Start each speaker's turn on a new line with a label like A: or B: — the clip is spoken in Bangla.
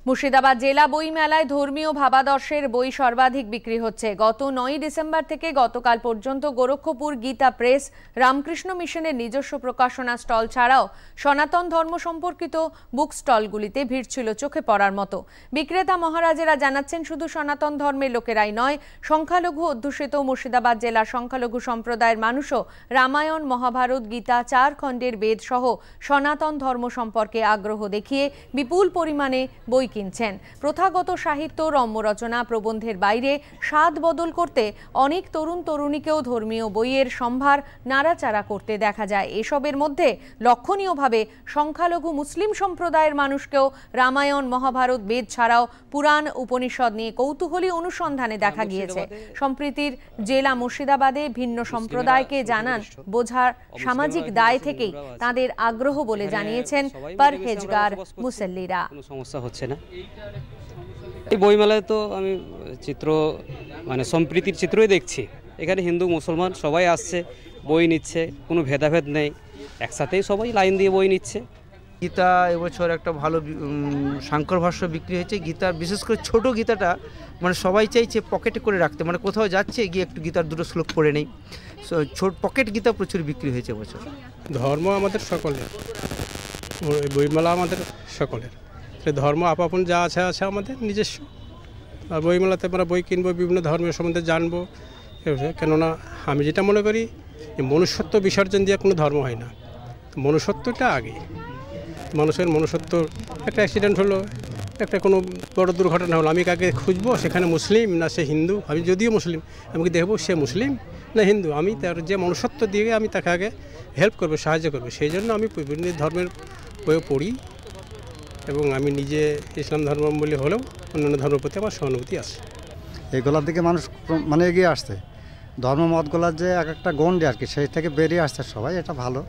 A: মুর্শিদাবাদ জেলা বই মেলায় ধর্মীয় ভাবাদর্শের বই সর্বাধিক বিক্রি হচ্ছে। গত 9 ডিসেম্বর থেকে গতকাল পর্যন্ত গোরক্ষপুর গীতা প্রেস, রামকৃষ্ণ মিশনের নিজস্ব প্রকাশনা স্টল ছাড়াও সনাতন ধর্ম সম্পর্কিত বুক স্টলগুলিতে ভিড় ছিল চোখে পড়ার মতো। বিক্রেতা মহারাজেরা জানাচ্ছেন, শুধু সনাতন ধর্মের লোকেরাই নয়, সংখ্যালঘু অধ্যুষিত মুর্শিদাবাদ জেলার সংখ্যালঘু সম্প্রদায়ের মানুষও রামায়ণ, মহাভারত, গীতা, 4 খণ্ডের বেদ সহ সনাতন ধর্ম সম্পর্কে আগ্রহ দেখিয়ে বিপুল পরিমাণে বই কিনছেন। প্রথাগত সাহিত্য, রম্য রচনা, প্রবন্ধের বাইরে স্বাদ বদল করতে অনেক তরুণ তরুণীকেও ধর্মীয় বইয়ের সম্ভার নাড়াচাড়া করতে দেখা যায়। এসবের মধ্যে লক্ষণীয়ভাবে সংখ্যালঘু মুসলিম সম্প্রদায়ের মানুষকেও রামায়ণ, মহাভারত, বেদ ছাড়াও পুরাণ, উপনিষদ নিয়ে কৌতূহলী অনুসন্ধানে দেখা গিয়েছে। সম্প্রীতির জেলা মুর্শিদাবাদে ভিন্ন সম্প্রদায়কে জানান বোঝার সামাজিক দায় থেকেই তাদের আগ্রহ বলে জানিয়েছেন পরহেজগার মুসল্লিরা।
B: সমস্যা হচ্ছে না। এই বইমেলায় তো আমি চিত্র সম্প্রীতির চিত্রই দেখছি। এখানে হিন্দু মুসলমান সবাই আসছে, বই নিচ্ছে, কোনো ভেদাভেদ নেই, একসাথেই সবাই লাইন দিয়ে বই নিচ্ছে।
C: গীতা এবছর একটা ভালো সাংকর ভাষ্য বিক্রি হয়েছে। গীতা, বিশেষ করে ছোট গীতাটা সবাই চাইছে পকেটে করে রাখতে, কোথাও যাচ্ছে গিয়ে একটু গীতার দুটো শ্লোক পড়ে নেই। ছোট পকেট গীতা প্রচুর বিক্রি হয়েছে এবছর।
D: ধর্ম আমাদের সকলের, বইমেলা আমাদের সকলের। ধর্ম আপাপন যা আছে আছে আমাদের নিজস্ব। আর বইমেলাতে আমরা বই কিনবো, বিভিন্ন ধর্মের সম্বন্ধে জানবো। কেননা আমি যেটা মনে করি, মনুষ্যত্ব বিসর্জন দিয়ে কোনো ধর্ম হয় না। মনুষ্যত্বটা আগে। মানুষের মনুষ্যত্ব, একটা অ্যাক্সিডেন্ট হলো, একটা কোনো বড় দুর্ঘটনা হলো, আমি কাকে খুঁজবো সেখানে মুসলিম না সে হিন্দু? আমি যদিও মুসলিম, আমি কি দেখবো সে মুসলিম না হিন্দু? আমি তার যে মনুষ্যত্ব দিয়ে আমি তাকে আগে হেল্প করবো, সাহায্য করবো। সেই জন্য আমি বিভিন্ন ধর্মের বই পড়ি এবং আমি নিজে ইসলাম ধর্মাবলম্বী হলেও অন্যান্য ধর্মের প্রতি আমার সহানুভূতি আছে।
E: এইগুলোর দিকে মানুষ এগিয়ে আসছে। ধর্মমতগুলোর যে এক একটা গণ্ডি আর কি, সেই থেকে বেরিয়ে আসছে সবাই, এটা ভালো।